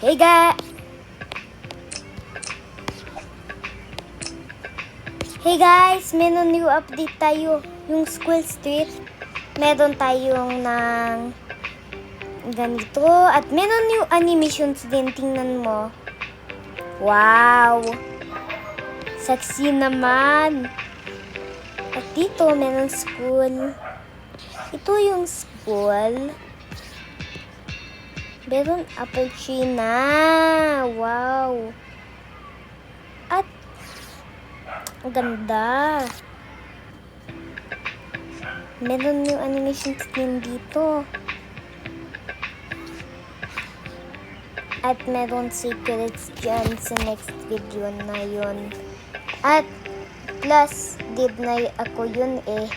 Hey guys! Hey guys! Meron new update tayo. Yung School Street. Meron tayong ng ganito. At meron new animations din. Tingnan mo. Wow! Sexy naman. At dito, meron school. Ito yung school. Meron apple tree na. Wow. At ang ganda. Meron yung animation din dito. At meron secrets dyan sa next video na yun. At plus, did na ako yun eh.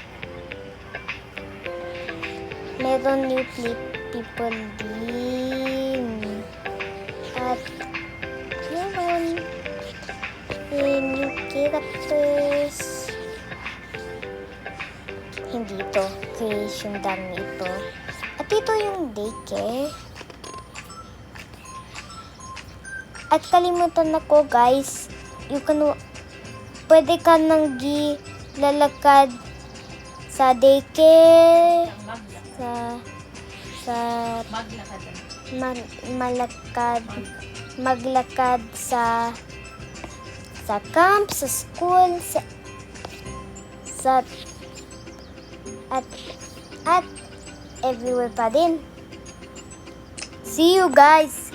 Meron new people din. At meron new characters. Hindi ito. Creation done ito. At ito yung daycare. At kalimutan ako guys. Pwede ka nang lalakad sa daycare. Maglakad sa camp, sa school, at everywhere pa din. See you guys!